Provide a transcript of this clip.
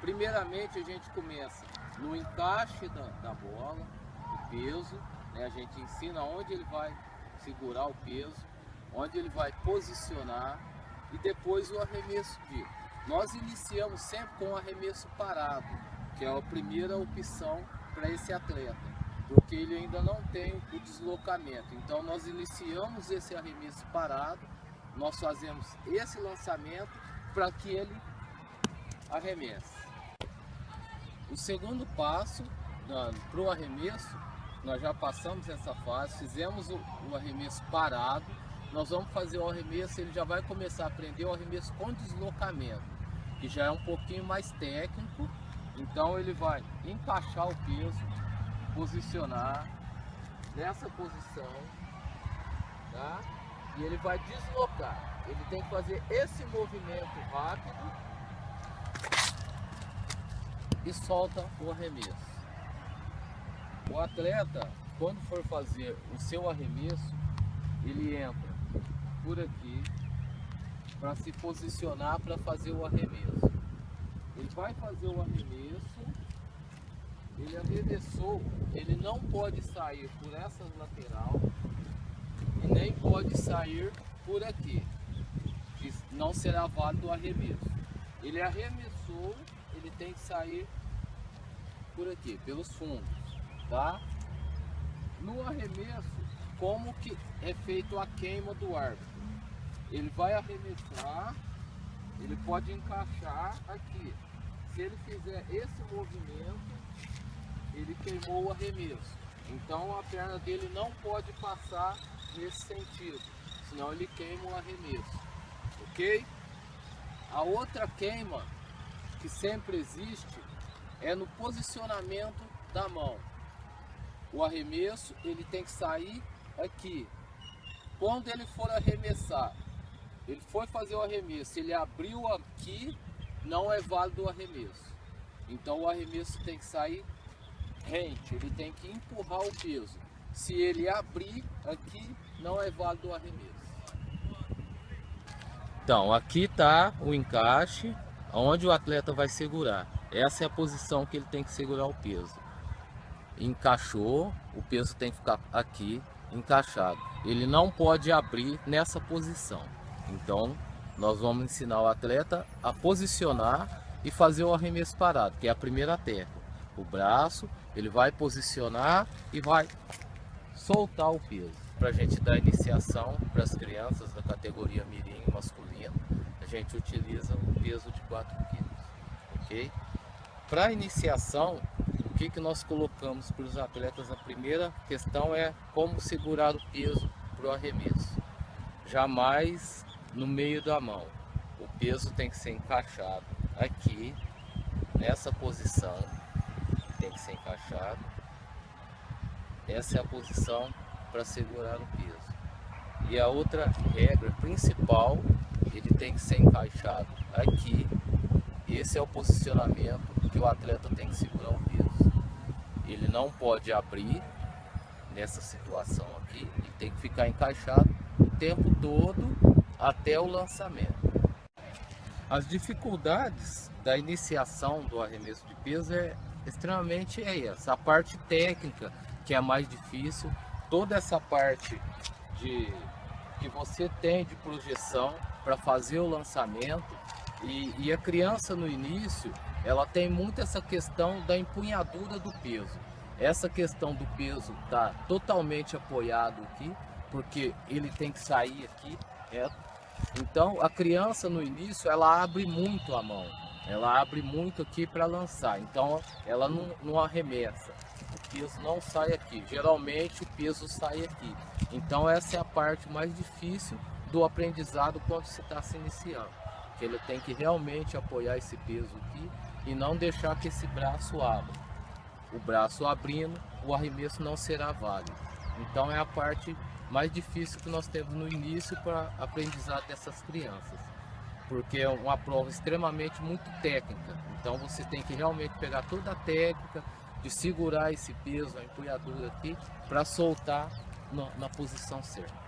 Primeiramente a gente começa no encaixe da bola, o peso, né? A gente ensina onde ele vai segurar o peso, onde ele vai posicionar e depois o arremesso de. Nós iniciamos sempre com o arremesso parado, que é a primeira opção para esse atleta, porque ele ainda não tem o deslocamento. Então nós iniciamos esse arremesso parado, nós fazemos esse lançamento para que ele arremesse. O segundo passo para o arremesso, nós já passamos essa fase, fizemos o arremesso parado, nós vamos fazer o arremesso, ele já vai começar a aprender o arremesso com deslocamento, que já é um pouquinho mais técnico. Então ele vai encaixar o peso, posicionar nessa posição, tá? E ele vai deslocar. Ele tem que fazer esse movimento rápido e solta o arremesso. O atleta, quando for fazer o seu arremesso, ele entra por aqui para se posicionar para fazer o arremesso. Ele vai fazer o arremesso, ele arremessou, ele não pode sair por essa lateral e nem pode sair por aqui, que não será válido o arremesso. Ele arremessou, ele tem que sair por aqui, pelos fundos, tá? No arremesso, como que é feito a queima do árbitro? Ele vai arremessar, ele pode encaixar aqui. Se ele fizer esse movimento, ele queimou o arremesso. Então a perna dele não pode passar nesse sentido, senão ele queima o arremesso, ok? A outra queima que sempre existe é no posicionamento da mão. O arremesso ele tem que sair aqui. Quando ele for arremessar, ele foi fazer o arremesso, ele abriu aqui, não é válido o arremesso. Então o arremesso tem que sair rente, ele tem que empurrar o peso. Se ele abrir aqui, não é válido o arremesso. Então aqui está o encaixe, onde o atleta vai segurar. Essa é a posição que ele tem que segurar o peso. Encaixou, o peso tem que ficar aqui encaixado. Ele não pode abrir nessa posição. Então nós vamos ensinar o atleta a posicionar e fazer o arremesso parado, que é a primeira técnica. O braço, ele vai posicionar e vai soltar o peso. Para a gente dar iniciação para as crianças da categoria mirim masculino, a gente utiliza um peso de 4 kg, ok? Para iniciação, o que nós colocamos para os atletas? A primeira questão é como segurar o peso para o arremesso. Jamais no meio da mão. O peso tem que ser encaixado aqui, nessa posição, tem que ser encaixado. Essa é a posição para segurar o peso. E a outra regra principal, ele tem que ser encaixado aqui. Esse é o posicionamento que o atleta tem que segurar o peso. Ele não pode abrir nessa situação aqui, ele tem que ficar encaixado o tempo todo até o lançamento. As dificuldades da iniciação do arremesso de peso é extremamente essa, a parte técnica que é mais difícil, toda essa parte que você tem de projeção para fazer o lançamento. E a criança no início, ela tem muito essa questão da empunhadura do peso. Essa questão do peso está totalmente apoiado aqui, porque ele tem que sair aqui reto. Então a criança no início, ela abre muito a mão, ela abre muito aqui para lançar, então ela não arremessa, o peso não sai aqui, geralmente o peso sai aqui. Então essa é a parte mais difícil do aprendizado quando se está se iniciando. Que ele tem que realmente apoiar esse peso aqui e não deixar que esse braço abra. O braço abrindo, o arremesso não será válido. Então é a parte mais difícil que nós temos no início para aprendizado dessas crianças. Porque é uma prova extremamente muito técnica. Então você tem que realmente pegar toda a técnica de segurar esse peso, a empunhadura aqui, para soltar na posição certa.